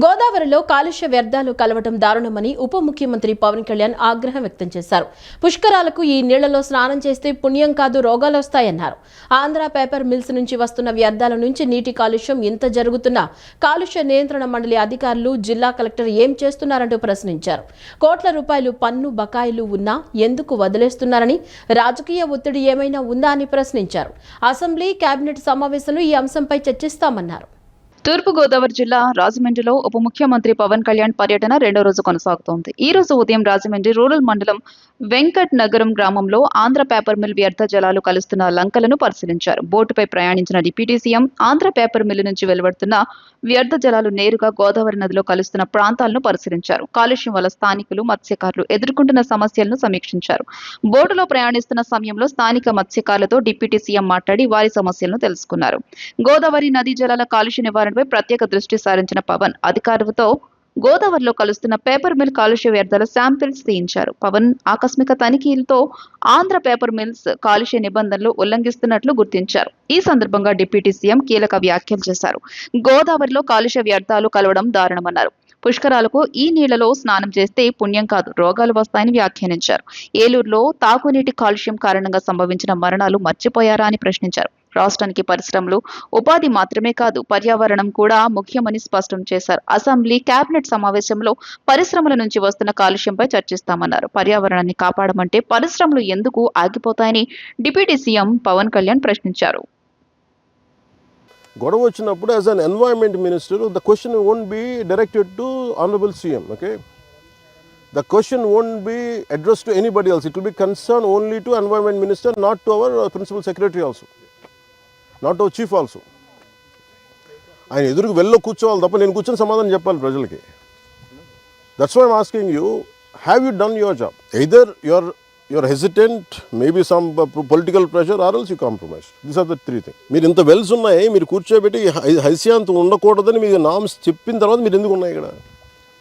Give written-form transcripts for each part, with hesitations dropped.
గోదావరిలో కాలుష్య వ్యర్థాలు కలవటం దారుణమని ఉప ముఖ్యమంత్రి పవన్ కళ్యాణ్ ఆగ్రహం వ్యక్తం చేశారు. పుష్కరాలకు ఈ నీళ్లలో స్నానం చేస్తే పుణ్యం కాదు రోగాలు వస్తాయన్నారు. ఆంధ్ర పేపర్ మిల్స్ నుంచి వస్తున్న వ్యర్థాల నుంచి నీటి కాలుష్యం ఇంత జరుగుతున్నా కాలుష్య నియంత్రణ మండలి అధికారులు, జిల్లా కలెక్టర్ ఏం చేస్తున్నారంటూ ప్రశ్నించారు. కోట్ల రూపాయలు పన్ను బకాయిలు ఉన్నా ఎందుకు వదిలేస్తున్నారని, రాజకీయ ఒత్తిడి ఏమైనా ఉందా అని ప్రశ్నించారు. అసెంబ్లీ, కేబినెట్ సమావేశంలో ఈ అంశంపై చర్చిస్తామన్నారు. తూర్పు గోదావరి జిల్లా రాజమండ్రిలో ఉప ముఖ్యమంత్రి పవన్ కళ్యాణ్ పర్యటన రెండో రోజు కొనసాగుతోంది. ఈ రోజు ఉదయం రాజమండ్రి రూరల్ మండలం వెంకట్ నగరం గ్రామంలో ఆంధ్ర పేపర్ మిల్ వ్యర్థ జలాలు కలుస్తున్న లంకలను పరిశీలించారు. బోటుపై ప్రయాణించిన deputy CM Andhra paper mill నుంచి వెలువడుతున్న వ్యర్థ జలాలు నేరుగా గోదావరి నదిలో కలుస్తున్న ప్రాంతాలను పరిశీలించారు. కాలుష్యం వల్ల స్థానికులు, మత్స్యకారులు ఎదుర్కొంటున్న సమస్యలను సమీక్షించారు. బోటులో ప్రయాణిస్తున్న సమయంలో స్థానిక మత్స్యకారులతో డిప్యూటీ సీఎం మాట్లాడి వారి సమస్యలను తెలుసుకున్నారు. గోదావరి నదీ జలాల కాలుష్య నివారణపై ప్రత్యేక దృష్టి సారించిన పవన్ అధికారులతో గోదావరిలో కలుస్తున్న పేపర్ మిల్ కాలుష్య వ్యర్థాల శాంపిల్స్ తీయించారు. పవన్ ఆకస్మిక తనిఖీలతో ఆంధ్ర పేపర్ మిల్స్ కాలుష్య నిబంధనలు ఉల్లంఘిస్తున్నట్లు గుర్తించారు. ఈ సందర్భంగా డిప్యూటీ సీఎం కీలక వ్యాఖ్యలు చేశారు. గోదావరిలో కాలుష్య వ్యర్థాలు కలవడం దారుణమన్నారు. పుష్కరాలకు ఈ నీళ్లలో స్నానం చేస్తే పుణ్యం కాదు రోగాలు వస్తాయని వ్యాఖ్యానించారు. ఏలూరులో తాగునీటి కాలుష్యం కారణంగా సంభవించిన మరణాలు మర్చిపోయారా అని ప్రశ్నించారు. రాష్ట్రానికి పరిశ్రమలు, ఉపాధి మాత్రమే కాదు పర్యావరణం కూడా ముఖ్యమని స్పష్టం చేశారు. అసెంబ్లీ, కేబినెట్ సమావేశంలో పరిశ్రమల నుంచి వస్తున్న కాలుష్యంపై చర్చిస్తామన్నారు. పర్యావరణాన్ని కాపాడమంటే పరిశ్రమలు ఎందుకు ఆగిపోతాయని డిప్యూటీ సీఎం పవన్ కళ్యాణ్ ప్రశ్నించారు. గొడవ వచ్చినప్పుడు as an environment minister the question won't be directed to honourable CM. Okay, the question won't be address to anybody else. It will be concern only to environment minister, not to our principal secretary also, not our chief also. ఆయన ఎదురుకు వెళ్ళి కూర్చోవాలి తప్ప నేను కూర్చొని సమాధానం చెప్పాలి ప్రజలకి. That's why I'm asking you, have you done your job? Either you're hesitant, maybe some political pressure, or else you compromise. These are the three things. మీరు ఇంత వెల్స్ ఉన్నాయి, మీరు కూర్చోబెట్టి హైసియాంత్ ఉండకూడదని మీరు నామ్స్ చెప్పిన తర్వాత మీరు ఎందుకు ఉన్నాయి ఇక్కడ?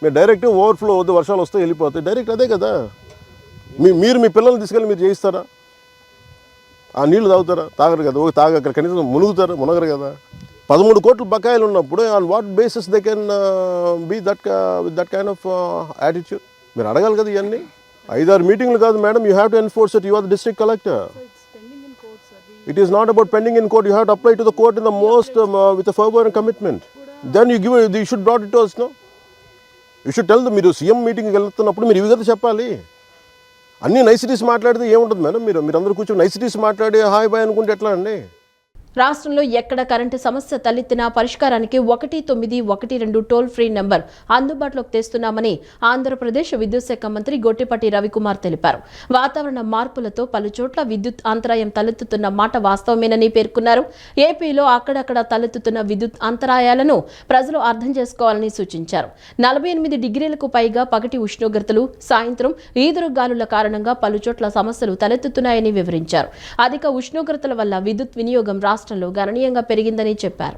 మీరు డైరెక్ట్ ఓవర్ఫ్లో అవుతుంది, వర్షాలు వస్తాయి వెళ్ళిపోతాయి, డైరెక్ట్ అదే కదా. మీరు మీ పిల్లల్ని తీసుకెళ్ళి మీరు చేయిస్తారా? ఆ నీళ్లు తాగుతారా? తాగరు కదా. తాగ కనీసం మునగరు కదా. 13 కోట్ల బకాయిలు ఉన్నప్పుడు on what basis they can be with that kind of attitude? మీరు అడగాలి కదా ఇవన్నీ. 5-6 మీటింగ్లు కాదు madam, you have to enforce it. You are the district collector. It is not about pending in court. You have to apply to the court in the most with a fervor and commitment. Then you should brought it to us, no? You should tell them, మీరు CM మీటింగ్కి వెళ్తున్నప్పుడు మీరు ఇవి కదా చెప్పాలి. అన్ని niceties మాట్లాడితే ఏముంటుంది మేడం? మీరు అందరూ కూర్చొని నైసిటీస్ మాట్లాడి హాయ్ బాయ్ అనుకుంటే ఎట్లా అండి? రాష్ట్రంలో ఎక్కడ కరెంటు సమస్య తలెత్తినా పరిష్కారానికి 1912 టోల్ ఫ్రీ నెంబర్ అందుబాటులోకి తెస్తున్నామని ఆంధ్రప్రదేశ్ విద్యుత్ శాఖ మంత్రి గొట్టిపాటి రవికుమార్ తెలిపారు. వాతావరణ మార్పులతో పలుచోట్ల విద్యుత్ అంతరాయం తలెత్తుతున్న మాట వాస్తవమేనని పేర్కొన్నారు. ఏపీలో అక్కడక్కడ తలెత్తుతున్న విద్యుత్ అంతరాయాలను ప్రజలు అర్థం చేసుకోవాలని సూచించారు. 48 డిగ్రీలకు పైగా పగటి ఉష్ణోగ్రతలు, సాయంత్రం ఈదురుగాలుల కారణంగా పలుచోట్ల సమస్యలు తలెత్తుతున్నాయని వివరించారు. అధిక ఉష్ణోగ్రతల వల్ల విద్యుత్ వినియోగం రాష్ట్రంలో గణనీయంగా పెరిగిందని చెప్పారు.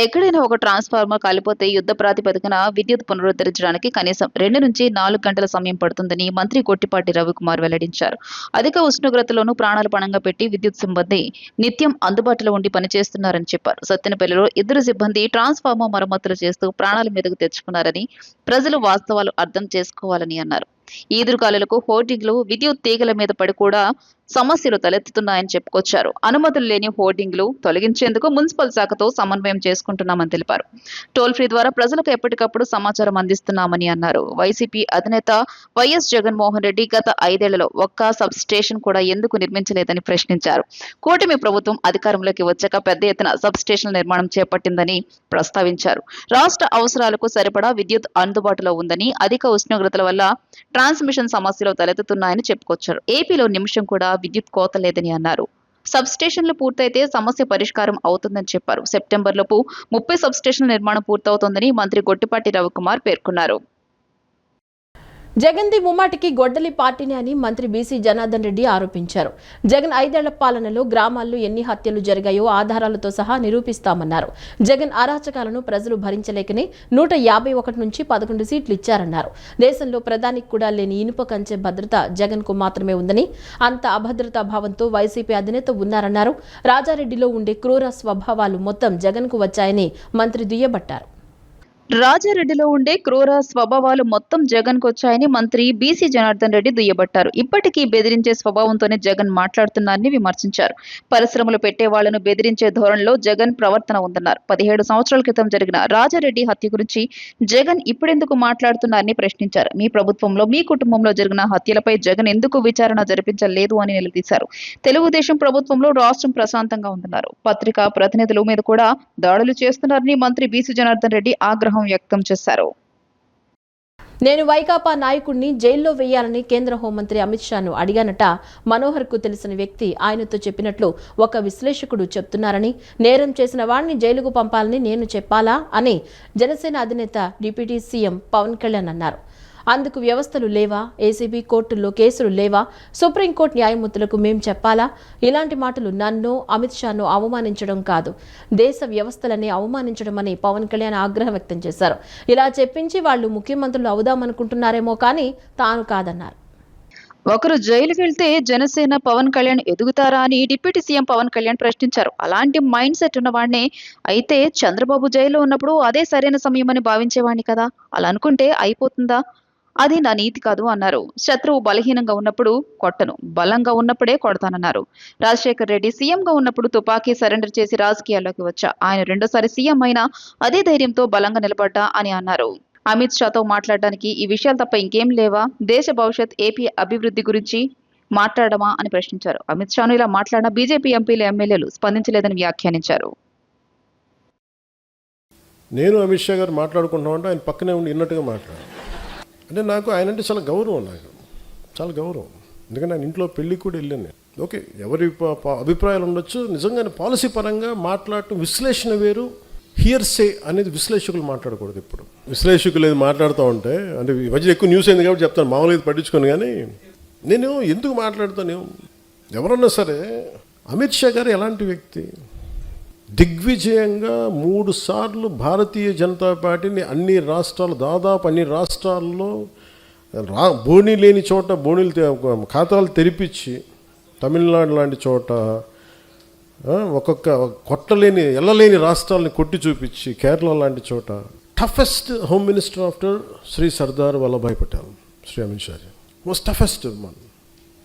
ఎక్కడైనా ఒక ట్రాన్స్ఫార్మర్ కాలిపోతే యుద్ధ ప్రాతిపదికన విద్యుత్ పునరుద్ధరించడానికి కనీసం 2 నుంచి 4 గంటల సమయం పడుతుందని మంత్రి గొట్టిపాటి రవికుమార్ వెల్లడించారు. అధిక ఉష్ణోగ్రతలోనూ ప్రాణాలు పణంగా పెట్టి విద్యుత్ సిబ్బంది నిత్యం అందుబాటులో ఉండి పనిచేస్తున్నారని చెప్పారు. సత్తెనపల్లిలో 2 సిబ్బంది ట్రాన్స్ఫార్మర్ మరమ్మతులు చేస్తూ ప్రాణాల మీదకు తెచ్చుకున్నారని, ప్రజలు వాస్తవాలు అర్థం చేసుకోవాలని అన్నారు. ఈదురుగాలులకు హోర్డింగ్లు, విద్యుత్ తీగల మీద పడి కూడా సమస్యలు తలెత్తుతున్నాయని చెప్పుకొచ్చారు. అనుమతులు లేని హోర్డింగ్లు తొలగించేందుకు మున్సిపల్ శాఖతో సమన్వయం చేసుకుంటున్నామని తెలిపారు. టోల్ ఫ్రీ ద్వారా ప్రజలకు ఎప్పటికప్పుడు సమాచారం అందిస్తున్నామని అన్నారు. వైసీపీ అధినేత వైఎస్ జగన్మోహన్ రెడ్డి గత 5 ఏళ్లలో ఒక్క సబ్ స్టేషన్ కూడా ఎందుకు నిర్మించలేదని ప్రశ్నించారు. కూటమి ప్రభుత్వం అధికారంలోకి వచ్చాక పెద్ద ఎత్తున సబ్ స్టేషన్ల నిర్మాణం చేపట్టిందని ప్రస్తావించారు. రాష్ట్ర అవసరాలకు సరిపడా విద్యుత్ అందుబాటులో ఉందని, అధిక ఉష్ణోగ్రతల వల్ల ట్రాన్స్మిషన్ సమస్యలు తలెత్తుతున్నాయని చెప్పుకొచ్చారు. ఏపీలో నిమిషం కూడా విద్యుత్ కోత లేదని అన్నారు. సబ్ స్టేషన్లు పూర్తయితే సమస్య పరిష్కారం అవుతుందని చెప్పారు. సెప్టెంబర్లోపు 30 సబ్ స్టేషన్ల నిర్మాణం పూర్తవుతోందని మంత్రి గొట్టిపాటి రవికుమార్ పేర్కొన్నారు. జగన్ది ముమ్మాటికి గొడ్డలి పార్టీని అని మంత్రి బీసీ జనార్దన్ రెడ్డి ఆరోపించారు. జగన్ 5 ఏళ్ల పాలనలో గ్రామాల్లో ఎన్ని హత్యలు జరిగాయో ఆధారాలతో సహా నిరూపిస్తామన్నారు. జగన్ అరాచకాలను ప్రజలు భరించలేకనే 151 నుంచి 11 సీట్లు ఇచ్చారన్నారు. దేశంలో ప్రధానికి కూడా లేని ఇనుప కంచె భద్రత జగన్ కు మాత్రమే ఉందని, అంత అభద్రతా భావంతో వైసీపీ అధినేత ఉన్నారన్నారు. రాజారెడ్డిలో ఉండే క్రూర స్వభావాలు మొత్తం జగన్ కు వచ్చాయని మంత్రి దుయ్యబట్టారు. రాజారెడ్డిలో ఉండే క్రూర స్వభావాలు మొత్తం జగన్ కొచ్చాయని మంత్రి బీసీ జనార్దన్ రెడ్డి దుయ్యబట్టారు. ఇప్పటికీ బెదిరించే స్వభావంతోనే జగన్ మాట్లాడుతున్నారని విమర్శించారు. పరిశ్రమలు పెట్టే వాళ్లను బెదిరించే ధోరణిలో జగన్ ప్రవర్తన ఉందన్నారు. 17 సంవత్సరాల క్రితం జరిగిన రాజారెడ్డి హత్య గురించి జగన్ ఇప్పుడెందుకు మాట్లాడుతున్నారని ప్రశ్నించారు. మీ ప్రభుత్వంలో మీ కుటుంబంలో జరిగిన హత్యలపై జగన్ ఎందుకు విచారణ జరిపించలేదు అని నిలదీశారు. తెలుగుదేశం ప్రభుత్వంలో రాష్ట్రం ప్రశాంతంగా ఉందన్నారు. పత్రికా ప్రతినిధుల మీద కూడా దాడులు చేస్తున్నారని మంత్రి బీసీ జనార్దన్ రెడ్డి ఆగ్రహం వ్యక్తం చేశారు. నేను వైకాపా నాయకుడిని జైల్లో వేయాలని కేంద్ర హోంమంత్రి అమిత్ షాను అడిగానట మనోహర్కు తెలిసిన వ్యక్తి ఆయనతో చెప్పినట్లు ఒక విశ్లేషకుడు చెప్తున్నారని, నేరం చేసిన వాడిని జైలుకు పంపాలని నేను చెప్పాలా అని జనసేన అధినేత డిప్యూటీ సీఎం పవన్ కళ్యాణ్ అన్నారు. అందుకు వ్యవస్థలు లేవా? ఏసీబీ కోర్టుల్లో కేసులు లేవా? సుప్రీంకోర్టు న్యాయమూర్తులకు మేం చెప్పాలా? ఇలాంటి మాటలు నన్ను, అమిత్ షాను అవమానించడం కాదు, దేశ వ్యవస్థలని అవమానించడం అని పవన్ కళ్యాణ్ ఆగ్రహం వ్యక్తం చేశారు. ఇలా చెప్పించి వాళ్ళు ముఖ్యమంత్రులు అవుదామనుకుంటున్నారేమో కానీ తాను కాదన్నారు. ఒకరు జైలుకి వెళ్తే జనసేన పవన్ కళ్యాణ్ ఎదుగుతారా అని డిప్యూటీ సీఎం పవన్ కళ్యాణ్ ప్రశ్నించారు. అలాంటి మైండ్ సెట్ ఉన్నవాడినే అయితే చంద్రబాబు జైల్లో ఉన్నప్పుడు అదే సరైన సమయమని భావించేవాడిని కదా. అలా అనుకుంటే అయిపోతుందా? అది నా నీతి కాదు అన్నారు. శత్రువు బలహీనంగా ఉన్నప్పుడు కొట్టను, బలంగా ఉన్నప్పుడే కొడతానన్నారు. రాజశేఖర్ రెడ్డి సీఎంగా ఉన్నప్పుడు తుపాకీ సరెండర్ చేసి రాజకీయాల్లోకి వచ్చా. ఆయన రెండోసారి సీఎం అయినా అదే ధైర్యంతో బలంగా నిలబడ్డా అని అన్నారు. అమిత్ షాతో మాట్లాడడానికి ఈ విషయాలు తప్ప ఇంకేం లేవా? దేశ భవిష్యత్, ఏపీ అభివృద్ధి గురించి మాట్లాడమా అని ప్రశ్నించారు. అమిత్ షాను ఇలా మాట్లాడిన బీజేపీ ఎంపీలు, ఎమ్మెల్యేలు స్పందించలేదని వ్యాఖ్యానించారు. నేను అమిత్ షా గారు మాట్లాడుకుంటున్నామంటే ఆయన పక్కనే ఉండి విన్నట్టుగా మాట్లాడారు. అంటే నాకు ఆయన అంటే చాలా గౌరవం, నాకు చాలా గౌరవం. ఎందుకంటే ఆయన ఇంట్లో పెళ్ళికి కూడా వెళ్ళాను నేను. ఓకే, ఎవరి అభిప్రాయాలు ఉండొచ్చు. నిజంగానే పాలసీ పరంగా మాట్లాడటం విశ్లేషణ వేరు, హియర్సే అనేది విశ్లేషకులు మాట్లాడకూడదు. ఇప్పుడు విశ్లేషకులు ఏది మాట్లాడుతూ ఉంటే, అంటే ఈ మధ్య ఎక్కువ న్యూస్ అయింది కాబట్టి చెప్తాను, మామూలుగా ఇది పట్టించుకోను. కానీ నేను ఎందుకు మాట్లాడుతాను, ఎవరన్నా సరే అమిత్ షా గారు ఎలాంటి వ్యక్తి, దిగ్విజయంగా 3 సార్లు భారతీయ జనతా పార్టీని అన్ని రాష్ట్రాలు, దాదాపు అన్ని రాష్ట్రాల్లో బోణీ లేని చోట బోణీలు ఖాతాలు తెరిపించి, తమిళనాడు లాంటి చోట ఒక్కొక్క కొట్టలేని ఎల్లలేని రాష్ట్రాలని కొట్టి చూపించి, కేరళ లాంటి చోట toughest home minister after Shri Sardar Vallabhbhai Patel, Shri Amit Shah most toughest one.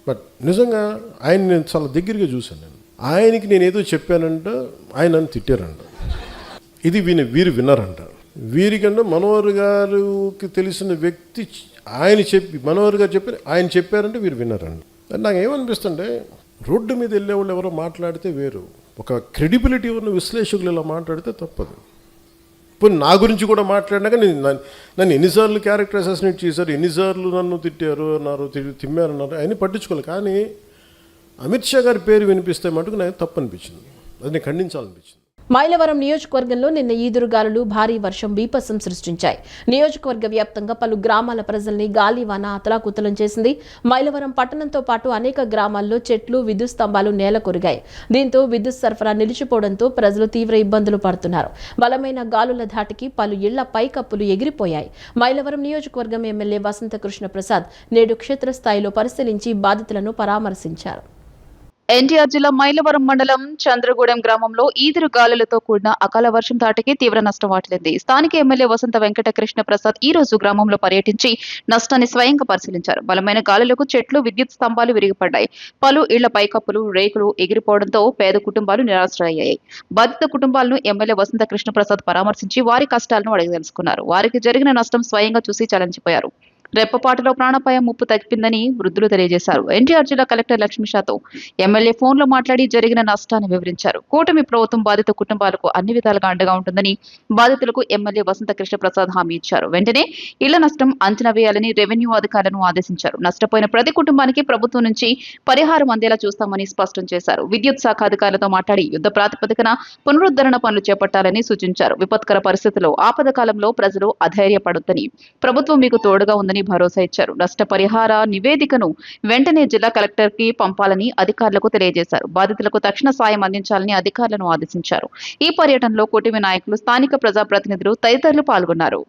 But నిజంగా ఆయన నేను చాలా దగ్గరగా చూశాను. నేను ఆయనకి నేను ఏదో చెప్పానంట, ఆయన నన్ను తిట్టారంట. ఇది వీరు విన్నారంట. వీరికంటే మనోహర్ గారికి తెలిసిన వ్యక్తి ఆయన చెప్పి, మనోహర్ గారు చెప్పి ఆయన చెప్పారంటే వీరు విన్నారంట. నాకు ఏమనిపిస్తుంటే, రోడ్డు మీద వెళ్ళేవాళ్ళు ఎవరో మాట్లాడితే వేరు, ఒక క్రెడిబిలిటీ ఉన్న విశ్లేషకులు ఇలా మాట్లాడితే తప్పదు. ఇప్పుడు నా గురించి కూడా మాట్లాడినాక నన్ను ఎన్నిసార్లు క్యారెక్టర్ అసాసినేట్ చేశారు, ఎన్నిసార్లు నన్ను తిట్టారు అన్నారు, తిమ్మారన్నారు, అవన్నీ పట్టించుకోవాలి. కానీ అమిత్ షా గారి పేరు వినిపిస్తే మటుకు నాకు తప్పు అనిపించింది, అది నేను ఖండించాలనిపించింది. మైలవరం నియోజకవర్గంలో నిన్న ఈదురుగాలులు భారీ వర్షం బీభత్సం సృష్టించాయి. నియోజకవర్గ వ్యాప్తంగా పలు గ్రామాల ప్రజల్ని గాలివాన అతలాకుతలం చేసింది. మైలవరం పట్టణంతో పాటు అనేక గ్రామాల్లో చెట్లు, విద్యుత్ స్తంభాలు నేల కొరిగాయి. దీంతో విద్యుత్ సరఫరా నిలిచిపోవడంతో ప్రజలు తీవ్ర ఇబ్బందులు పడుతున్నారు. బలమైన గాలుల ధాటికి పలు ఇళ్ల పైకప్పులు ఎగిరిపోయాయి. మైలవరం నియోజకవర్గం ఎమ్మెల్యే వసంత కృష్ణ ప్రసాద్ నేడు క్షేత్రస్థాయిలో పరిశీలించి బాధితులను పరామర్శించారు. ఎన్టీఆర్ జిల్లా మైలవరం మండలం చంద్రగూడెం గ్రామంలో ఈదురు గాలులతో కూడిన అకాల వర్షం ధాటికి తీవ్ర నష్టం వాటిల్లింది. స్థానిక ఎమ్మెల్యే వసంత వెంకట కృష్ణ ప్రసాద్ ఈ రోజు గ్రామంలో పర్యటించి నష్టాన్ని స్వయంగా పరిశీలించారు. బలమైన గాలులకు చెట్లు, విద్యుత్ స్తంభాలు విరిగిపడ్డాయి. పలు ఇళ్ల పైకప్పులు, రేకులు ఎగిరిపోవడంతో పేద కుటుంబాలు నిరాశ్రయ్యాయి. బాధిత కుటుంబాలను ఎమ్మెల్యే వసంత కృష్ణ ప్రసాద్ పరామర్శించి వారి కష్టాలను అడిగి తెలుసుకున్నారు. వారికి జరిగిన నష్టం స్వయంగా చూసి చలించిపోయారు. రెప్పపాటులో ప్రాణాపాయం ముప్పు తగ్గిందని వృద్ధులు తెలియజేశారు. ఎన్టీఆర్ జిల్లా కలెక్టర్ లక్ష్మీషాతో ఎమ్మెల్యే ఫోన్లో మాట్లాడి జరిగిన నష్టాన్ని వివరించారు. కూటమి ప్రభుత్వం బాధిత కుటుంబాలకు అన్ని విధాలుగా అండగా ఉంటుందని బాధితులకు ఎమ్మెల్యే వసంత కృష్ణ ప్రసాద్ హామీ ఇచ్చారు. వెంటనే ఇళ్ల నష్టం అంచనా వేయాలని రెవెన్యూ అధికారులను ఆదేశించారు. నష్టపోయిన ప్రతి కుటుంబానికి ప్రభుత్వం నుంచి పరిహారం అందేలా చూస్తామని స్పష్టం చేశారు. విద్యుత్ శాఖ అధికారులతో మాట్లాడి యుద్ధ ప్రాతిపదికన పునరుద్ధరణ పనులు చేపట్టాలని సూచించారు. విపత్కర పరిస్థితుల్లో ఆపద కాలంలో ప్రజలు అధైర్యపడొద్దని, ప్రభుత్వం మీకు తోడుగా ఉందని భరోసా ఇచ్చారు. నష్టపరిహార నివేదికను వెంటనే జిల్లా కలెక్టర్ కి పంపాలని అధికారులకు తెలియజేశారు. బాధితులకు తక్షణ సాయం అందించాలని అధికారులను ఆదేశించారు. ఈ పర్యటనలో కూటమి నాయకులు, స్థానిక ప్రజాప్రతినిధులు తదితరులు పాల్గొన్నారు.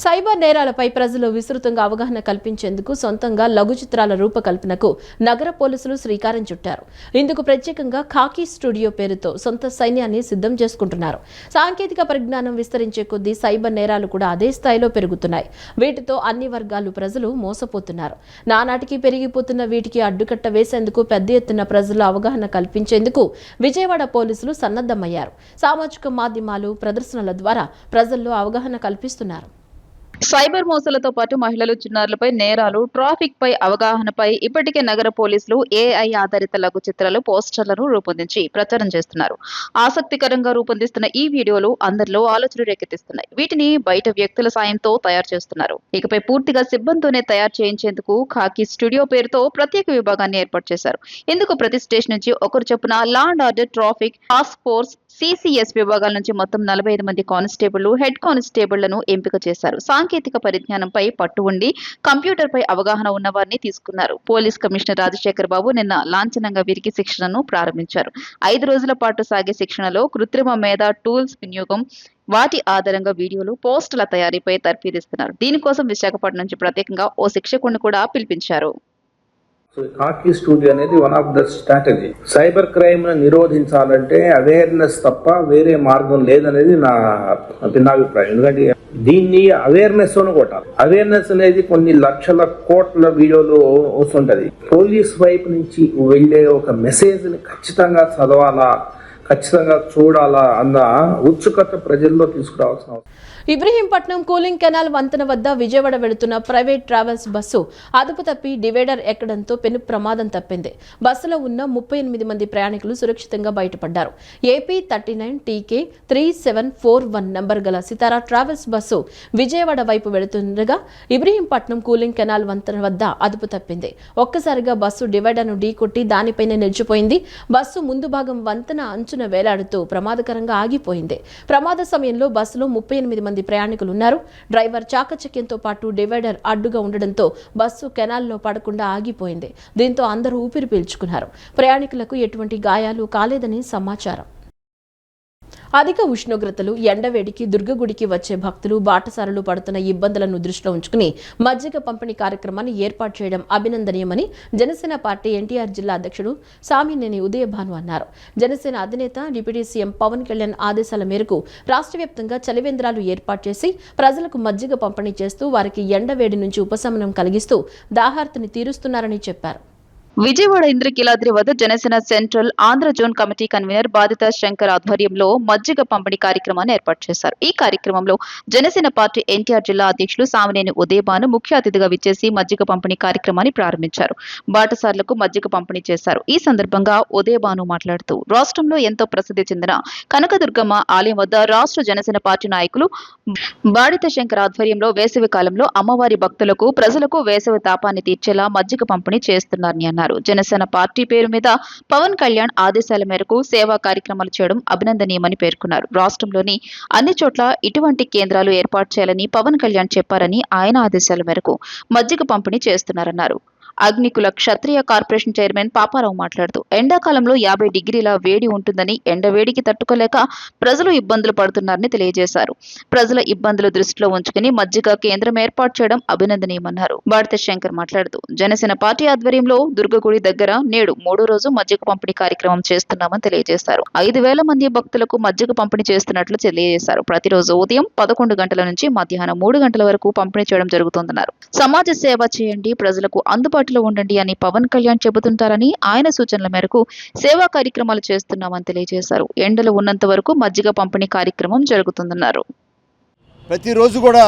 సైబర్ నేరాలపై ప్రజలు విస్తృతంగా అవగాహన కల్పించేందుకు సొంతంగా లఘు చిత్రాల రూపకల్పనకు నగర పోలీసులు శ్రీకారం చుట్టారు. ఇందుకు ప్రత్యేకంగా ఖాకీ స్టూడియో పేరుతో సొంత సైన్యాన్ని సిద్ధం చేసుకుంటున్నారు. సాంకేతిక పరిజ్ఞానం విస్తరించే కొద్దీ సైబర్ నేరాలు కూడా అదే స్థాయిలో పెరుగుతున్నాయి. వీటితో అన్ని వర్గాలు ప్రజలు మోసపోతున్నారు. నానాటికి పెరిగిపోతున్న వీటికి అడ్డుకట్ట వేసేందుకు పెద్ద ఎత్తున ప్రజలు అవగాహన కల్పించేందుకు విజయవాడ పోలీసులు సన్నద్ధమయ్యారు. సామాజిక మాధ్యమాలు, ప్రదర్శనల ద్వారా ప్రజల్లో అవగాహన కల్పిస్తున్నారు. సైబర్ మోసాలతో పాటు మహిళలు, చిన్నారులపై నేరాలు, ట్రాఫిక్ పై అవగాహనపై ఇప్పటికే నగర పోలీసులు ఏఐ ఆధారిత లఘు చిత్రాలు, పోస్టర్లను రూపొందించి ప్రచారం చేస్తున్నారు. ఆసక్తికరంగా రూపొందిస్తున్న ఈ వీడియోలు అందరిలో ఆలోచన రేకెత్తిస్తున్నాయి. వీటిని బయట వ్యక్తుల సాయంతో తయారు చేస్తున్నారు. ఇకపై పూర్తిగా సిబ్బందితోనే తయారు చేయించేందుకు ఖాకీ స్టూడియో పేరుతో ప్రత్యేక విభాగాన్ని ఏర్పాటు చేశారు. ఇందుకు ప్రతి స్టేషన్ నుంచి ఒకరు చొప్పున law and order, traffic, task force, CCS విభాగాల నుంచి మొత్తం 45 మంది కానిస్టేబుళ్లు, హెడ్ కానిస్టేబుళ్లను ఎంపిక చేశారు. సాంకేతిక పరిజ్ఞానంపై పట్టు ఉండి కంప్యూటర్ పై అవగాహన ఉన్న వారిని తీసుకున్నారు. పోలీస్ కమిషనర్ రాజశేఖర్ బాబు నిన్న లాంఛనంగా వీరికి శిక్షణను ప్రారంభించారు. 5 రోజుల పాటు సాగే శిక్షణలో కృత్రిమ మేధ టూల్స్ వినియోగం, వాటి ఆధారంగా వీడియోలు, పోస్టుల తయారీపై తర్ఫీదిస్తున్నారు. దీనికోసం విశాఖపట్నం నుంచి ప్రత్యేకంగా ఓ శిక్షకుడిని కూడా పిలిపించారు. సో ఖాకీ స్టూడియో అనేది one of the strategy. Cyber crime ను నిరోధించాలంటే అవేర్నెస్ తప్ప వేరే మార్గం లేదనేది నా భిన్నాభిప్రాయం. ఎందుకంటే దీన్ని అవేర్నెస్ అని కొట్టాలి. అవేర్నెస్ అనేది కొన్ని లక్షల కోట్ల వీడియోలు వస్తుంటది. పోలీస్ వైపు నుంచి వెళ్లే ఒక మెసేజ్ ని ఖచ్చితంగా చదవాలా, ఖచ్చితంగా చూడాలా అన్న ఉత్సుకత ప్రజల్లో తీసుకురావాల్సిన అవసరం. ఇబ్రహీంపట్నం కూలింగ్ కెనాల్ వంతెన వద్ద విజయవాడ వెళుతున్న ప్రైవేట్ ట్రావెల్స్ బస్సు అదుపు తప్పి డివైడర్ ఎక్కడంతో పెను ప్రమాదం తప్పింది. బస్సులో ఉన్న 38 మంది ప్రయాణికులు సురక్షితంగా బయటపడ్డారు. ఏపీ 39 TK 3741 నంబర్ గల సితారా ట్రావెల్స్ బస్సు విజయవాడ వైపు వెళుతుండగా ఇబ్రహీంపట్నం కూలింగ్ కెనాల్ వంతెన వద్ద అదుపు తప్పింది. ఒక్కసారిగా బస్సు డివైడర్ను ఢీకొట్టి దానిపైనే నిలిచిపోయింది. బస్సు ముందు భాగం వంతెన అంచున వేలాడుతూ ప్రమాదకరంగా ఆగిపోయింది. ప్రమాద సమయంలో బస్సులో 38 మంది ప్రయాణికులు ఉన్నారు. డ్రైవర్ చాకచక్యంతో పాటు డివైడర్ అడ్డుగా ఉండడంతో బస్సు కెనాల్లో పడకుండా ఆగిపోయింది. దీంతో అందరూ ఊపిరి పీల్చుకున్నారు. ప్రయాణికులకు ఎటువంటి గాయాలు కాలేదని సమాచారం. అధిక ఉష్ణోగ్రతలు, ఎండవేడికి దుర్గగుడికి వచ్చే భక్తులు, బాటసారులు పడుతున్న ఇబ్బందులను దృష్టిలో ఉంచుకుని మజ్జిగ పంపిణీ కార్యక్రమాన్ని ఏర్పాటు చేయడం అభినందనీయమని జనసేన పార్టీ ఎన్టీఆర్ జిల్లా అధ్యక్షుడు సామినేని ఉదయభాను అన్నారు. జనసేన అధినేత డిప్యూటీ సీఎం పవన్ కళ్యాణ్ ఆదేశాల మేరకు రాష్ట్ర వ్యాప్తంగా చలివేంద్రాలు ఏర్పాటు చేసి ప్రజలకు మజ్జిగ పంపిణీ చేస్తూ వారికి ఎండవేడి నుంచి ఉపశమనం కలిగిస్తూ దాహార్తిని తీరుస్తున్నారని చెప్పారు. విజయవాడ ఇంద్రకీలాద్రి వద్ద Janasena central Andhra zone committee convener బాధిత శంకర్ ఆధ్వర్యంలో మజ్జిగ పంపిణీ కార్యక్రమాన్ని ఏర్పాటు చేశారు. ఈ కార్యక్రమంలో జనసేన పార్టీ ఎన్టీఆర్ జిల్లా అధ్యక్షులు సామినేని ఉదయభాను ముఖ్య అతిథిగా విచ్చేసి మజ్జిగ పంపిణీ కార్యక్రమాన్ని ప్రారంభించారు. బాటసార్లకు మజ్జిగ పంపిణీ చేశారు. ఈ సందర్భంగా ఉదయభాను మాట్లాడుతూ రాష్ట్రంలో ఎంతో ప్రసిద్ధి చెందిన కనకదుర్గమ్మ ఆలయం వద్ద రాష్ట్ర జనసేన పార్టీ నాయకులు బాధిత శంకర్ ఆధ్వర్యంలో వేసవి కాలంలో అమ్మవారి భక్తులకు, ప్రజలకు వేసవి తాపాన్ని తీర్చేలా మజ్జిగ పంపిణీ చేస్తున్నారని అన్నారు. జనసేన పార్టీ పేరు మీద పవన్ కళ్యాణ్ ఆదేశాల మేరకు సేవా కార్యక్రమాలు చేయడం అభినందనీయమని పేర్కొన్నారు. రాష్ట్రంలోని అన్ని చోట్ల ఇటువంటి కేంద్రాలు ఏర్పాటు చేయాలని పవన్ కళ్యాణ్ చెప్పారని, ఆయన ఆదేశాల మేరకు మజ్జిగ పంపిణీ చేస్తున్నారన్నారు. అగ్నికుల క్షత్రియ కార్పొరేషన్ చైర్మన్ పాపారావు మాట్లాడుతూ ఎండాకాలంలో 50 డిగ్రీల వేడి ఉంటుందని, ఎండవేడికి తట్టుకోలేక ప్రజలు ఇబ్బందులు పడుతున్నారని తెలియజేశారు. ప్రజల ఇబ్బందులు దృష్టిలో ఉంచుకుని మజ్జిగ కేంద్రం ఏర్పాటు చేయడం అభినందనీయమన్నారు. భారత శంకర్ మాట్లాడుతూ జనసేన పార్టీ ఆధ్వర్యంలో దుర్గగుడి దగ్గర నేడు 3వ రోజు మజ్జిగ పంపిణీ కార్యక్రమం చేస్తున్నామని తెలియజేశారు. 5,000 మంది భక్తులకు మజ్జిగ పంపిణీ చేస్తున్నట్లు తెలియజేశారు. ప్రతిరోజు ఉదయం 11 గంటల నుంచి మధ్యాహ్నం 3 గంటల వరకు పంపిణీ చేయడం జరుగుతుందన్నారు. సమాజ సేవ చేయండి, ప్రజలకు అందుబాటులో ఉండండి అని పవన్ కళ్యాణ్ చెబుతుంటారని, ఆయన సూచనల మేరకు సేవా కార్యక్రమాలు చేస్తున్నామని తెలియజేశారు. ఎండలు ఉన్నంత వరకు మజ్జిగ పంపిణీ కార్యక్రమం జరుగుతుందన్నారు. ప్రతిరోజు కూడా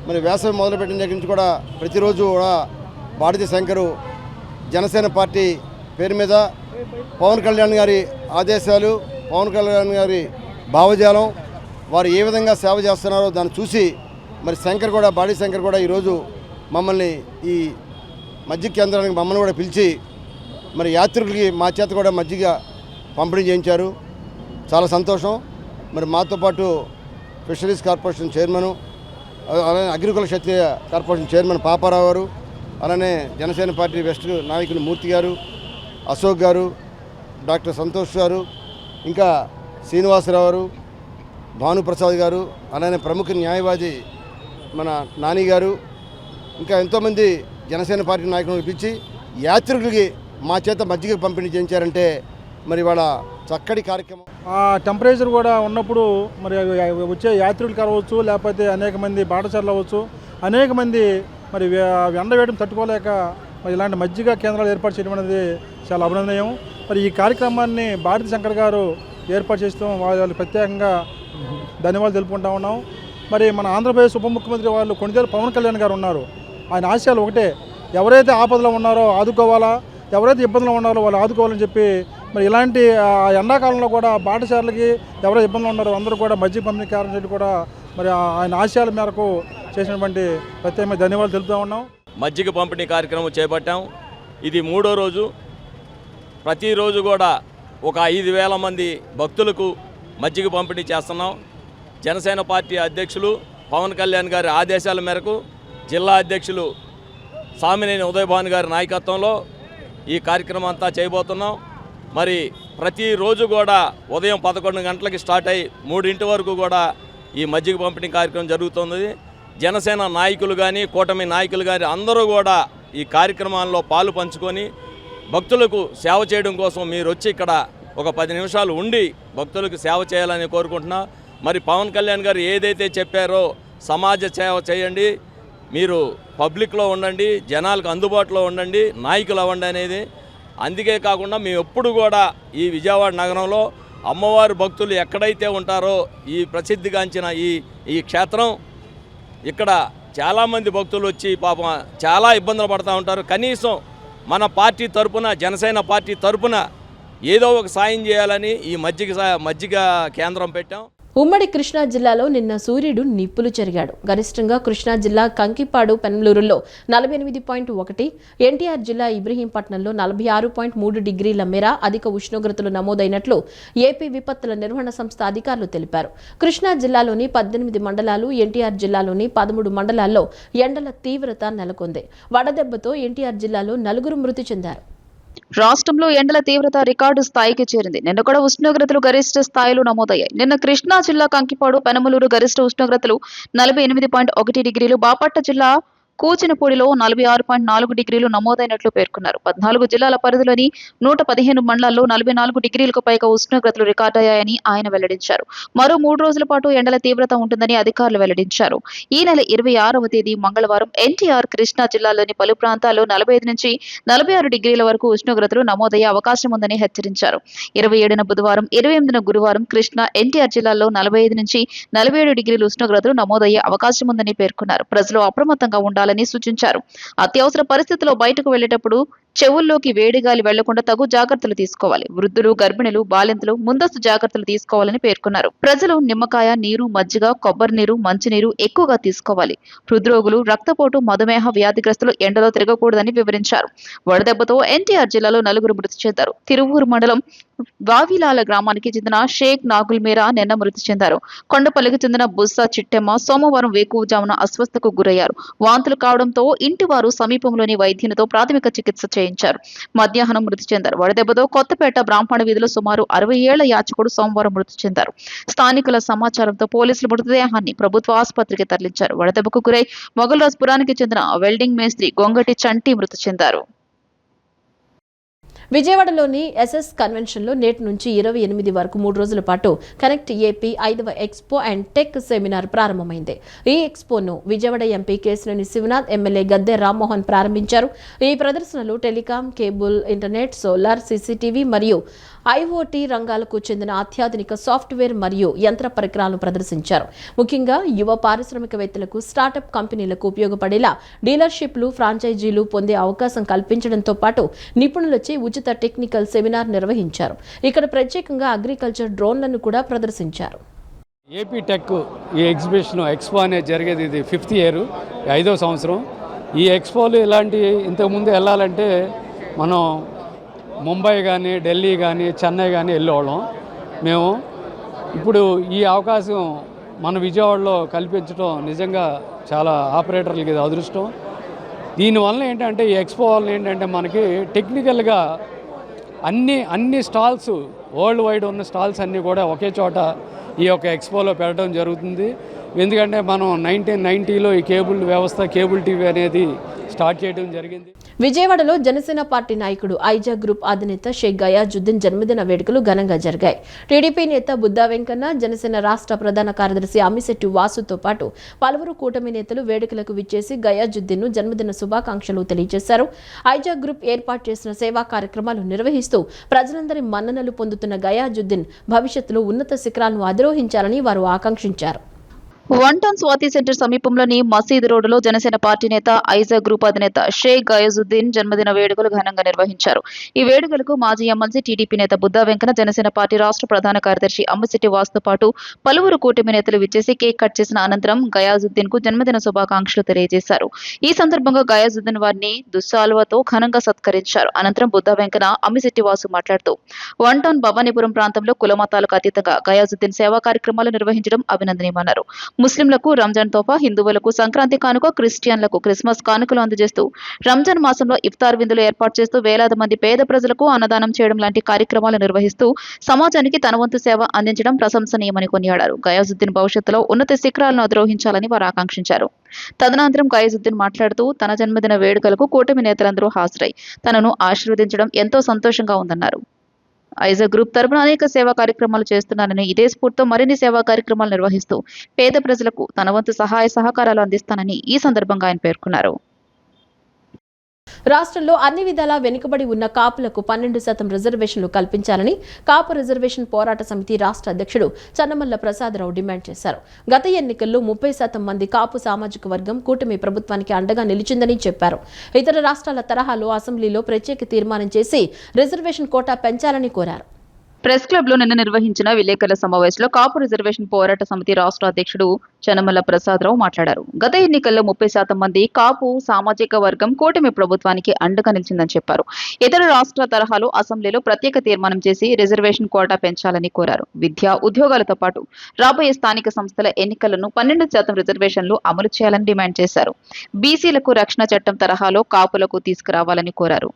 మరి వేసవి మొదలుపెట్టిన దగ్గర నుంచి కూడా ప్రతిరోజు కూడా బాధిత శంకరు జనసేన పార్టీ పేరు మీద పవన్ కళ్యాణ్ గారి ఆదేశాలు, పవన్ కళ్యాణ్ గారి భావజాలం, వారు ఏ విధంగా సేవ చేస్తున్నారో దాన్ని చూసి మరి శంకర్ కూడా, బాడీ శంకర్ కూడా ఈరోజు మమ్మల్ని ఈ మజ్జిగ కేంద్రానికి మమ్మల్ని కూడా పిలిచి మరి యాత్రికులకి మా చేత కూడా మజ్జిగ పంపిణీ చేయించారు. చాలా సంతోషం. మరి మాతో పాటు ఫిషరీస్ కార్పొరేషన్ చైర్మను, అలానే అగ్రికుల క్షత్రియ కార్పొరేషన్ చైర్మన్ పాపారావు గారు, అలానే జనసేన పార్టీ వెస్ట్ నాయకులు మూర్తి గారు, అశోక్ గారు, డాక్టర్ సంతోష్ గారు, ఇంకా శ్రీనివాసరావు గారు, భానుప్రసాద్ గారు, అలానే ప్రముఖ న్యాయవాది మన నాని గారు ఇంకా ఎంతోమంది జనసేన పార్టీ నాయకులను పిలిచి యాత్రికులకి మా చేత మజ్జిగ పంపిణీ చేయించారంటే మరి వాళ్ళ చక్కటి కార్యక్రమం. ఆ టెంపరేచర్ కూడా ఉన్నప్పుడు మరి వచ్చే యాత్రికులు కావచ్చు, లేకపోతే అనేక మంది బాటసార్లు అవ్వచ్చు, అనేక మంది మరి ఎండ వేయడం తట్టుకోలేక మరి ఇలాంటి మజ్జిగ కేంద్రాలు ఏర్పాటు చేయడం అనేది చాలా అభినందనీయం. మరి ఈ కార్యక్రమాన్ని భారతి శంకర్ గారు ఏర్పాటు చేస్తాం, వాళ్ళకి ప్రత్యేకంగా ధన్యవాదాలు తెలుపుకుంటా ఉన్నాం. మరి మన ఆంధ్రప్రదేశ్ ఉప ముఖ్యమంత్రి వాళ్ళు కొణిదెల పవన్ కళ్యాణ్ గారు ఉన్నారు. ఆయన ఆశయాలు ఒకటే, ఎవరైతే ఆపదలో ఉన్నారో ఆదుకోవాలా, ఎవరైతే ఇబ్బందులు ఉన్నారో వాళ్ళు ఆదుకోవాలని చెప్పి మరి ఇలాంటి ఎండాకాలంలో కూడా బాటసార్లకి ఎవరైతే ఇబ్బందులు ఉన్నారో అందరూ కూడా మజ్జిగ పంపిణీ కార్యక్రమం కూడా మరి ఆయన ఆశయాల మేరకు చేసినటువంటి ప్రత్యేకమైన ధన్యవాదాలు తెలుపుతూ ఉన్నాం. మజ్జిగ పంపిణీ కార్యక్రమం చేపట్టాం. ఇది 3వ రోజు. ప్రతిరోజు కూడా ఒక 5,000 మంది భక్తులకు మజ్జిగ పంపిణీ చేస్తున్నాం. జనసేన పార్టీ అధ్యక్షులు పవన్ కళ్యాణ్ గారి ఆదేశాల మేరకు జిల్లా అధ్యక్షులు సామినేని ఉదయభాను గారి నాయకత్వంలో ఈ కార్యక్రమం అంతా చేయబోతున్నాం. మరి ప్రతిరోజు కూడా ఉదయం 11 గంటలకి స్టార్ట్ అయ్యి 3 వరకు కూడా ఈ మజ్జిగ పంపిణీ కార్యక్రమం జరుగుతుంది. జనసేన నాయకులు కానీ కూటమి నాయకులు కానీ అందరూ కూడా ఈ కార్యక్రమాల్లో పాలు పంచుకొని భక్తులకు సేవ చేయడం కోసం మీరు వచ్చి ఇక్కడ ఒక 10 నిమిషాలు ఉండి భక్తులకు సేవ చేయాలని కోరుకుంటున్నా. మరి పవన్ కళ్యాణ్ గారు ఏదైతే చెప్పారో సమాజ సేవ చేయండి, మీరు పబ్లిక్లో ఉండండి, జనాలకు అందుబాటులో ఉండండి, నాయకులు అవ్వండి అనేది. అందుకే కాకుండా మేము ఎప్పుడు కూడా ఈ విజయవాడ నగరంలో అమ్మవారి భక్తులు ఎక్కడైతే ఉంటారో ఈ ప్రసిద్ధిగాంచిన ఈ క్షేత్రం, ఇక్కడ చాలామంది భక్తులు వచ్చి పాపం చాలా ఇబ్బందులు పడుతూ ఉంటారు. కనీసం మన పార్టీ తరపున, జనసేన పార్టీ తరపున ఏదో ఒక సాయం చేయాలని ఈ మజ్జిగ కేంద్రం పెట్టాం. ఉమ్మడి కృష్ణా జిల్లాలో నిన్న సూర్యుడు నిప్పులు చెరిగాడు. గరిష్టంగా కృష్ణా జిల్లా కంకిపాడు పెనమలూరులో 48.1, ఎన్టీఆర్ జిల్లా ఇబ్రహీంపట్నంలో 46.3 డిగ్రీల మేర అధిక ఉష్ణోగ్రతలు నమోదైనట్లు ఏపీ విపత్తుల నిర్వహణ సంస్థ అధికారులు తెలిపారు. కృష్ణా జిల్లాలోని 18 మండలాలు, ఎన్టీఆర్ జిల్లాలోని 13 మండలాల్లో ఎండల తీవ్రత నెలకొంది. వడదెబ్బతో ఎన్టీఆర్ జిల్లాలో 4 మృతి చెందారు. రాష్ట్రంలో ఎండల తీవ్రత రికార్డు స్థాయికి చేరింది. నిన్న కూడా ఉష్ణోగ్రతలు గరిష్ట స్థాయిలో నమోదయ్యాయి. నిన్న కృష్ణా జిల్లా కంకిపాడు పెనమలూరు గరిష్ట ఉష్ణోగ్రతలు 48.1 డిగ్రీలు, బాపట్ల జిల్లా కూచినపూడిలో 46.4 డిగ్రీలు నమోదైనట్లు పేర్కొన్నారు. 14 జిల్లాల పరిధిలోని 115 మండలాల్లో 44 డిగ్రీలకు పైగా ఉష్ణోగ్రతలు రికార్డయ్యాయని ఆయన వెల్లడించారు. మరో 3 రోజుల పాటు ఎండల తీవ్రత ఉంటుందని అధికారులు వెల్లడించారు. ఈ నెల 26వ తేదీ మంగళవారం ఎన్టీఆర్ కృష్ణా జిల్లాలోని పలు ప్రాంతాల్లో 45 నుంచి 46 డిగ్రీల వరకు ఉష్ణోగ్రతలు నమోదయ్యే అవకాశం ఉందని హెచ్చరించారు. 27న బుధవారం, 28న గురువారం కృష్ణా, ఎన్టీఆర్ జిల్లాల్లో 45 నుంచి 47 డిగ్రీల ఉష్ణోగ్రతలు నమోదయ్యే అవకాశం ఉందని పేర్కొన్నారు. ప్రజలు అప్రమత్తంగా ఉండాలని సూచించారు. అత్యవసర పరిస్థితుల్లో బయటకు వెళ్లేటప్పుడు చెవుల్లోకి వేడిగాలి వెళ్లకుండా తగు జాగ్రత్తలు తీసుకోవాలి. వృద్ధులు, గర్భిణులు, బాలింతలు ముందస్తు జాగ్రత్తలు తీసుకోవాలని పేర్కొన్నారు. ప్రజలు నిమ్మకాయ నీరు, మజ్జిగ, కొబ్బరి నీరు, మంచినీరు ఎక్కువగా తీసుకోవాలి. హృద్రోగులు, రక్తపోటు, మధుమేహ వ్యాధిగ్రస్తులు ఎండలో తిరగకూడదని వివరించారు. వడదెబ్బతో ఎన్టీఆర్ జిల్లాలో 4 మృతి చెందారు. తిరువూరు మండలం వావిలాల గ్రామానికి చెందిన షేక్ నాగుల్ మీరా నిన్న మృతి చెందారు. కొండపల్లికి చెందిన బుస్సా చిట్టెమ్మ సోమవారం వేకువజామున అస్వస్థకు గురయ్యారు. వాంతులు కావడంతో ఇంటి వారు సమీపంలోని వైద్యునితో ప్రాథమిక చికిత్స చేయించారు. మధ్యాహ్నం మృతి చెందారు. వడదెబ్బతో కొత్తపేట బ్రాహ్మణ వీధిలో సుమారు 60 ఏళ్ల యాచకుడు సోమవారం మృతి చెందారు. స్థానికుల సమాచారంతో పోలీసులు మృతదేహాన్ని ప్రభుత్వ ఆసుపత్రికి తరలించారు. వడదెబ్బకు గురై మొగల్రాజ్పురానికి చెందిన వెల్డింగ్ మేస్త్రి గొంగటి చంటి మృతి చెందారు. విజయవాడలోని ఎస్ఎస్ కన్వెన్షన్లో నేటి నుంచి 28 వరకు 3 రోజుల పాటు కనెక్ట్ ఏపీ 5వ ఎక్స్పో అండ్ టెక్ సెమినార్ ప్రారంభమైంది. ఈ ఎక్స్పోను విజయవాడ ఎంపీ కేశినేని శివనాథ్, ఎమ్మెల్యే గద్దె రామ్మోహన్ ప్రారంభించారు. ఈ ప్రదర్శనలు telecom, cable, internet, solar, CCTV మరియు ఐఓటీ రంగాలకు చెందిన అత్యాధునిక సాఫ్ట్వేర్ మరియు యంత్ర పరికరాలను ప్రదర్శించారు. ముఖ్యంగా యువ పారిశ్రామికవేత్తలకు, స్టార్టప్ కంపెనీలకు ఉపయోగపడేలా డీలర్షిప్లు, ఫ్రాంచైజీలు పొందే అవకాశం కల్పించడంతో పాటు నిపుణులచే ఉచిత టెక్నికల్ సెమినార్ నిర్వహించారు. ఇక్కడ ప్రత్యేకంగా అగ్రికల్చర్ డ్రోన్లను కూడా ప్రదర్శించారు. ఏపీ టెక్ ఈ ఎక్స్పో అనేది జరిగేది ఇది 5th ఇయర్, 5వ సంవత్సరం. ఈ ఎక్స్పోలు ఇలాంటి ఇంతకుముందు వెళ్ళాలంటే మనం ముంబై కానీ, ఢిల్లీ కానీ, చెన్నై కానీ వెళ్ళేవాళ్ళం. మేము ఇప్పుడు ఈ అవకాశం మన విజయవాడలో కల్పించడం నిజంగా చాలా ఆపరేటర్లకి ఇది అదృష్టం. దీనివల్ల ఏంటంటే ఈ ఎక్స్పో వల్ల ఏంటంటే మనకి టెక్నికల్గా అన్ని స్టాల్స్, వరల్డ్ వైడ్ ఉన్న స్టాల్స్ అన్నీ కూడా ఒకే చోట ఈ యొక్క ఎక్స్పోలో పెట్టడం జరుగుతుంది. ఎందుకంటే మనం 1990లో ఈ కేబుల్ వ్యవస్థ కేబుల్ టీవీ అనేది స్టార్ట్ చేయడం జరిగింది. విజయవాడలో జనసేన పార్టీ నాయకుడు ఐజా గ్రూప్ అధినేత షేక్ గయాజుద్దీన్ జన్మదిన వేడుకలు ఘనంగా జరిగాయి. టీడీపీ నేత బుద్దా వెంకన్న, జనసేన రాష్ట్ర ప్రధాన కార్యదర్శి అమ్మిశెట్టి వాసుతో పాటు పలువురు కూటమి నేతలు వేడుకలకు విచ్చేసి గయాజుద్దీన్ ను జన్మదిన శుభాకాంక్షలు తెలియజేశారు. ఐజా గ్రూప్ ఏర్పాటు చేసిన సేవా కార్యక్రమాలు నిర్వహిస్తూ ప్రజలందరి మన్ననలు పొందుతున్న గయాజుద్దీన్ భవిష్యత్తులో ఉన్నత శిఖరాలను అధిరోహించాలని వారు ఆకాంక్షించారు. 1 టౌన్ స్వాతి సెంటర్ సమీపంలోని మసీద్ రోడ్డులో జనసేన పార్టీ నేత ఐజా గ్రూప్ అధినేత షేక్ గయాజుద్దీన్ జన్మదిన వేడుకలు ఘనంగా నిర్వహించారు. ఈ వేడుకలకు మాజీ ఎమ్మెల్సీ టీడీపీ నేత బుద్దా వెంకన్న, జనసేన పార్టీ రాష్ట్ర ప్రధాన కార్యదర్శి అమ్మిశెట్టి వాసుతో పాటు పలువురు కూటమి నేతలు విచ్చేసి కేక్ కట్ చేసిన అనంతరం గయాజుద్దీన్ కు జన్మదిన శుభాకాంక్షలు తెలియజేశారు. ఈ సందర్భంగా గయాజుద్దీన్ వారిని దుస్సాలువతో ఘనంగా సత్కరించారు. అనంతరం బుద్దా వెంకన్న, అమ్మిశెట్టి వాసు మాట్లాడుతూ 1 టౌన్ భవానీపురం ప్రాంతంలో కుల మతాలకు అతీతంగా గయాజుద్దీన్ సేవా కార్యక్రమాలు నిర్వహించడం అభినందనీయమన్నారు. ముస్లింలకు రంజాన్ తోఫా, హిందువులకు సంక్రాంతి కానుక, క్రిస్టియన్లకు క్రిస్మస్ కానుకలు అందజేస్తూ రంజాన్ మాసంలో ఇఫ్తార్ విందులు ఏర్పాటు చేస్తూ వేలాది మంది పేద ప్రజలకు అన్నదానం చేయడం లాంటి కార్యక్రమాలు నిర్వహిస్తూ సమాజానికి తన వంతు సేవ అందించడం ప్రశంసనీయమని కొనియాడారు. గయాజుద్దీన్ భవిష్యత్తులో ఉన్నత శిఖరాలను అధిరోహించాలని వారు ఆకాంక్షించారు. తదనంతరం గయాజుద్దీన్ మాట్లాడుతూ తన జన్మదిన వేడుకలకు కూటమి నేతలందరూ హాజరై తనను ఆశీర్వదించడం ఎంతో సంతోషంగా ఉందన్నారు. ఐజా గ్రూప్ తరపున అనేక సేవా కార్యక్రమాలు చేస్తున్నానని, ఇదే స్ఫూర్తితో మరిన్ని సేవా కార్యక్రమాలు నిర్వహిస్తూ పేద ప్రజలకు తన వంతు సహాయ సహకారాలు అందిస్తానని ఈ సందర్భంగా ఆయన పేర్కొన్నారు. రాష్ట్రంలో అన్ని విధాలా వెనుకబడి ఉన్న కాపులకు 12% రిజర్వేషన్లు కల్పించాలని కాపు రిజర్వేషన్ పోరాట సమితి రాష్ట్ర అధ్యక్షుడు చన్నమల్ల ప్రసాదరావు డిమాండ్ చేశారు. గత ఎన్నికల్లో 30% మంది కాపు సామాజిక వర్గం కూటమి ప్రభుత్వానికి అండగా నిలిచిందని చెప్పారు. ఇతర రాష్ట్రాల తరహాలో అసెంబ్లీలో ప్రత్యేక తీర్మానం చేసి రిజర్వేషన్ కోటా పెంచాలని కోరారు. ప్రెస్ క్లబ్ లో నిన్న నిర్వహించిన విలేకరుల సమావేశంలో కాపు రిజర్వేషన్ పోరాట సమితి రాష్ట్ర అధ్యక్షుడు చనమల్ల ప్రసాదరావు మాట్లాడారు. గత ఎన్నికల్లో 30% మంది కాపు సామాజిక వర్గం కూటమి ప్రభుత్వానికి అండగా నిలిచిందని చెప్పారు. ఇతర రాష్ట్ర తరహాలో అసెంబ్లీలో ప్రత్యేక తీర్మానం చేసి రిజర్వేషన్ కోటా పెంచాలని కోరారు. విద్య, ఉద్యోగాలతో పాటు రాబోయే స్థానిక సంస్థల ఎన్నికలను 12% రిజర్వేషన్లు అమలు చేయాలని డిమాండ్ చేశారు. బీసీలకు రక్షణ చట్టం తరహాలో కాపులకు తీసుకురావాలని కోరారు.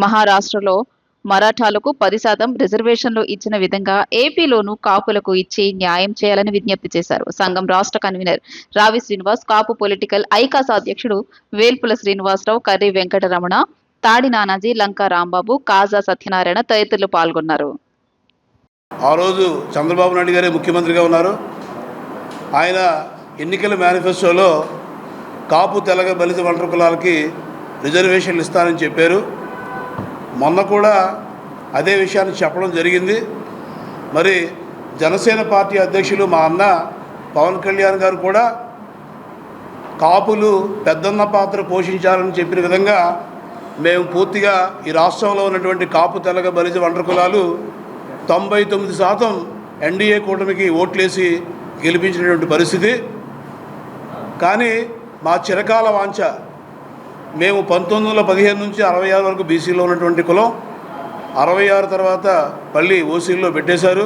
మహారాష్ట్రలో మరాఠాలకు 10% రిజర్వేషన్లు ఇచ్చిన విధంగా ఏపీలోనూ కాపులకు ఇచ్చి న్యాయం చేయాలని విజ్ఞప్తి చేశారు. సంఘం రాష్ట్ర కన్వీనర్ రావి శ్రీనివాస్, కాపు పొలిటికల్ ఐకాస అధ్యక్షుడు వేల్పుల శ్రీనివాసరావు, కర్రి వెంకటరమణ, తాడి నానాజీ, లంకా రాంబాబు, కాజా సత్యనారాయణ తదితరులు పాల్గొన్నారు. ఆ రోజు చంద్రబాబు నాయుడు గారే ముఖ్యమంత్రిగా ఉన్నారు. ఆయన ఎన్నికల మేనిఫెస్టోలో కాపు, తెలగ, బలిత ఒంటరి కులాలకి రిజర్వేషన్లు ఇస్తానని చెప్పారు. మొన్న కూడా అదే విషయాన్ని చెప్పడం జరిగింది. మరి జనసేన పార్టీ అధ్యక్షులు మా అన్న పవన్ కళ్యాణ్ గారు కూడా కాపులు పెద్దన్న పాత్ర పోషించాలని చెప్పిన విధంగా మేము పూర్తిగా ఈ రాష్ట్రంలో ఉన్నటువంటి కాపు, తెలగ, బలిజ ఒంటరి కులాలు 99% ఎన్డీఏ కూటమికి ఓట్లేసి గెలిపించినటువంటి పరిస్థితి. కానీ మా చిరకాల వాంఛ, మేము 1915 నుంచి 66 వరకు బీసీలో ఉన్నటువంటి కులం, 66 తర్వాత మళ్ళీ ఓసీల్లో పెట్టేశారు.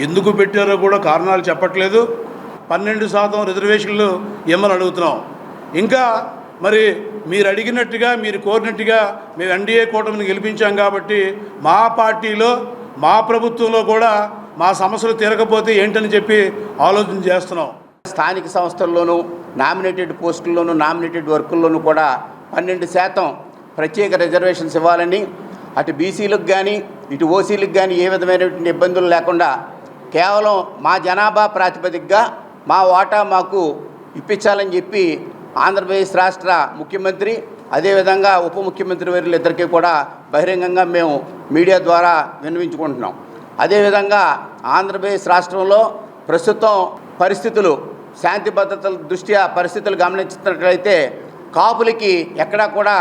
ఎందుకు పెట్టారో కూడా కారణాలు చెప్పట్లేదు. 12% రిజర్వేషన్లు ఇవ్వమని అడుగుతున్నాం. ఇంకా మరి మీరు అడిగినట్టుగా, మీరు కోరినట్టుగా మేము ఎన్డీఏ కూటమిని గెలిపించాం కాబట్టి మా పార్టీలో, మా ప్రభుత్వంలో కూడా మా సమస్యలు తీరకపోతే ఏంటని చెప్పి ఆలోచన చేస్తున్నాం. స్థానిక సంస్థల్లోనూ, నామినేటెడ్ పోస్టుల్లోనూ, నామినేటెడ్ వర్కుల్లోనూ కూడా 12% ప్రత్యేక రిజర్వేషన్స్ ఇవ్వాలని, అటు బీసీలకు కానీ ఇటు ఓసీలకు కానీ ఏ విధమైనటువంటి ఇబ్బందులు లేకుండా కేవలం మా జనాభా ప్రాతిపదికగా మా వాటా మాకు ఇప్పించాలని చెప్పి ఆంధ్రప్రదేశ్ రాష్ట్ర ముఖ్యమంత్రి, అదేవిధంగా ఉప ముఖ్యమంత్రి వర్యులు ఇద్దరికీ కూడా బహిరంగంగా మేము మీడియా ద్వారా విన్నవించుకుంటున్నాం. అదేవిధంగా ఆంధ్రప్రదేశ్ రాష్ట్రంలో ప్రస్తుతం పరిస్థితులు, శాంతి భద్రతల దృష్ట్యా పరిస్థితులు గమనించినట్లయితే కాపులకి ఎక్కడా కూడా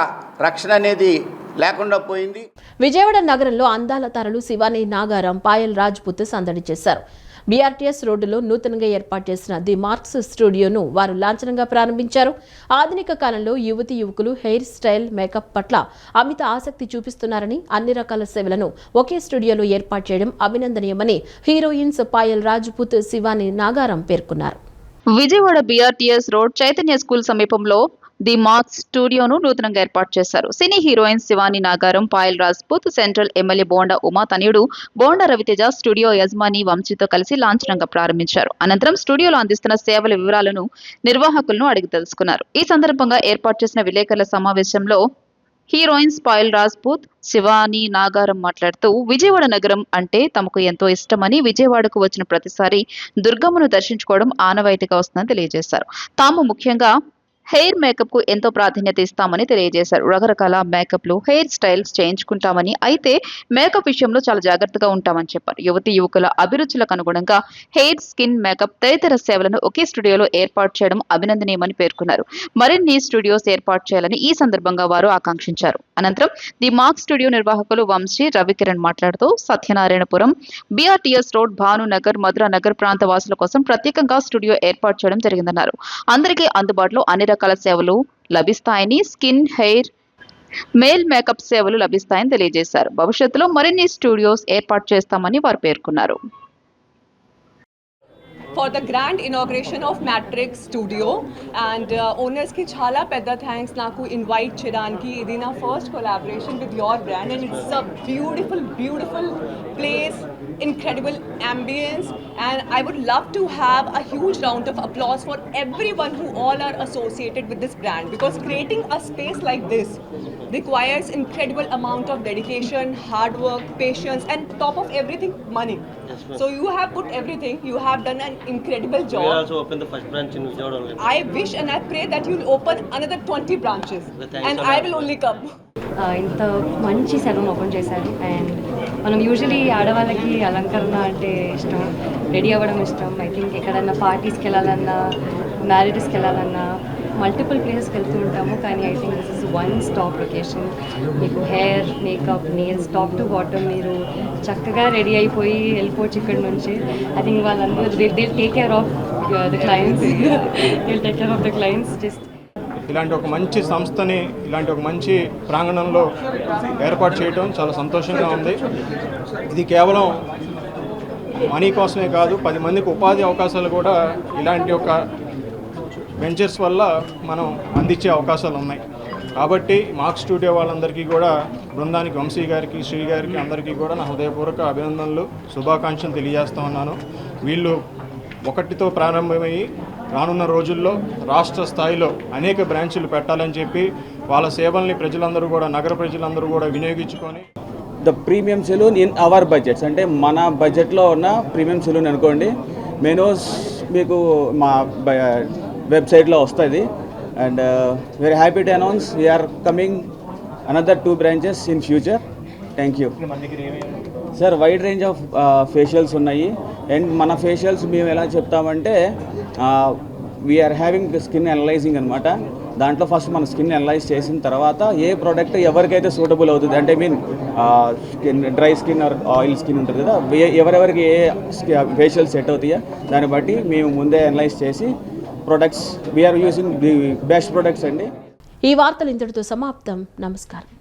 రక్షణ అనేది లేకుండా పోయింది. విజయవాడ నగరంలో అందాల తారలు శివాని నాగారం, పాయల్ రాజ్పుత్ సందడి చేశారు. బీఆర్టీఎస్ రోడ్డులో నూతనంగా ఏర్పాటు చేసిన ది మార్క్స్ స్టూడియోను వారు లాంఛనంగా ప్రారంభించారు. ఆధునిక కాలంలో యువతీ యువకులు హెయిర్ స్టైల్, మేకప్ పట్ల అమిత ఆసక్తి చూపిస్తున్నారని, అన్ని రకాల సేవలను ఒకే స్టూడియోలో ఏర్పాటు చేయడం అభినందనీయమని హీరోయిన్స్ పాయల్ రాజ్పుత్, శివాని నాగారం పేర్కొన్నారు. Vijayawada BRTS road Chaitanya school సమీపంలో ది మార్క్ స్టూడియోను నూతనంగా ఏర్పాటు చేశారు. Cine heroine Shivani Nagaram, Payal Rajput, central MLA Bonda Uma తనయుడు బోండా రవితేజ స్టూడియో యజమాని వంశీతో కలిసి లాంఛనంగా ప్రారంభించారు. అనంతరం స్టూడియోలో అందిస్తున్న సేవల వివరాలను నిర్వాహకులను అడిగి తెలుసుకున్నారు. ఈ సందర్భంగా ఏర్పాటు చేసిన విలేకరుల సమావేశంలో హీరోయిన్స్ పాయల్ రాజ్పూత్, శివాని నాగారం మాట్లాడుతూ విజయవాడ నగరం అంటే తమకు ఎంతో ఇష్టమని, విజయవాడకు వచ్చిన ప్రతిసారి దుర్గమ్మను దర్శించుకోవడం ఆనవాయితీగా వస్తుందని తెలియజేశారు. తాము ముఖ్యంగా హెయిర్ మేకప్ కు ఎంతో ప్రాధాన్యత ఇస్తామని తెలియజేశారు. రకరకాల మేకప్లు, హెయిర్ స్టైల్స్ చేయించుకుంటామని, అయితే మేకప్ విషయంలో చాలా జాగ్రత్తగా ఉంటామని చెప్పారు. యువతి యువకుల అభిరుచులకు అనుగుణంగా హెయిర్, స్కిన్, మేకప్ తదితర సేవలను ఒకే స్టూడియోలో ఏర్పాటు చేయడం అభినందనీయమని పేర్కొన్నారు. మరిన్ని స్టూడియోస్ ఏర్పాటు చేయాలని ఈ సందర్భంగా వారు ఆకాంక్షించారు. అనంతరం ది మార్క్ స్టూడియో నిర్వాహకులు వంశీ, రవికిరణ్ మాట్లాడుతూ సత్యనారాయణపురం, బీఆర్టీఎస్ రోడ్, భానునగర్, మధురానగర్ ప్రాంత వాసుల కోసం ప్రత్యేకంగా స్టూడియో ఏర్పాటు చేయడం జరిగిందన్నారు. అందరికీ అందుబాటులో అన్ని రకాల సేవలు లభిస్తాయని, స్కిన్, హెయిర్, మేల్ మేకప్ సేవలు లభిస్తాయని తెలియజేశారు. భవిష్యత్తులో మరిన్ని స్టూడియోస్ ఏర్పాటు చేస్తామని వారు పేర్కొన్నారు. For the grand inauguration of Matrix Studio and owners ki chala pedda thanks naku invite chedanki. Idi na first collaboration with your brand and it's a beautiful place, incredible ambience, and I would love to have a huge round of applause for everyone who all are associated with this brand, because creating a space like this requires incredible amount of dedication, hard work, patience, and top of everything, money. So you have put everything, you have done an incredible job. We also opened the first branch in Vijayawada only. I wish and I pray that you'll open another 20 branches and I will only come. ఇంత మంచి salon open చేశారు. And మనం usually ఆడవాళ్ళకి అలంకరణ అంటే ఇష్టం, ready అవ్వడం ఇష్టం. ఐ థింక్ ఎక్కడన్నా పార్టీస్కి వెళ్ళాలన్నా, మ్యారేజెస్కి వెళ్ళాలన్నా మల్టిపుల్ ప్లేసెస్కి వెళ్తూ ఉంటాము. కానీ I think this is one stop location. మీకు hair, makeup, nails top to bottom మీరు చక్కగా రెడీ అయిపోయి వెళ్ళిపోవచ్చు ఇక్కడ నుంచి. ఐ థింక్ వాళ్ళందరూ they take care of the clients, they take care of the clients. Just ఇలాంటి ఒక మంచి సంస్థని ఇలాంటి ఒక మంచి ప్రాంగణంలో ఏర్పాటు చేయడం చాలా సంతోషంగా ఉంది. ఇది కేవలం మనీ కోసమే కాదు, 10 మందికి ఉపాధి అవకాశాలు కూడా ఇలాంటి ఒక వెంచర్స్ వల్ల మనం అందించే అవకాశాలు ఉన్నాయి. కాబట్టి మార్క్ స్టూడియో వాళ్ళందరికీ కూడా, బృందానికి, వంశీ గారికి, శ్రీ గారికి అందరికీ కూడా నా హృదయపూర్వక అభినందనలు, శుభాకాంక్షలు తెలియజేస్తా ఉన్నాను. వీళ్ళు ఒకటితో ప్రారంభమయ్యి రానున్న రోజుల్లో రాష్ట్ర స్థాయిలో అనేక బ్రాంచీలు పెట్టాలని చెప్పి వాళ్ళ సేవల్ని ప్రజలందరూ కూడా, నగర ప్రజలందరూ కూడా వినియోగించుకొని the premium salon in our budgets, అంటే మన బడ్జెట్లో ఉన్న ప్రీమియం సెలూన్ అనుకోండి. మెనూస్ మీకు మా వెబ్సైట్లో వస్తుంది. And very happy to announce we are coming another 2 branches in future. Thank you sir. Wide range of facials ఉన్నాయి. అండ్ మన ఫేషియల్స్ మేము ఎలా చెప్తామంటే వీఆర్ హ్యావింగ్ స్కిన్ అనలైజింగ్ అనమాట. దాంట్లో ఫస్ట్ మన స్కిన్ అనలైజ్ చేసిన తర్వాత ఏ ప్రోడక్ట్ ఎవరికైతే సూటబుల్ అవుతుంది, అంటే mean skin dry skin or oil skin ఉంటుంది కదా, ఎవరెవరికి ఏ ఫేషియల్ సెట్ అవుతాయో దాన్ని బట్టి మేము ముందే అనలైజ్ చేసి products we are using the best products అండి. ఈ వార్తలు ఇంతటితో సమాప్తం. నమస్కారం.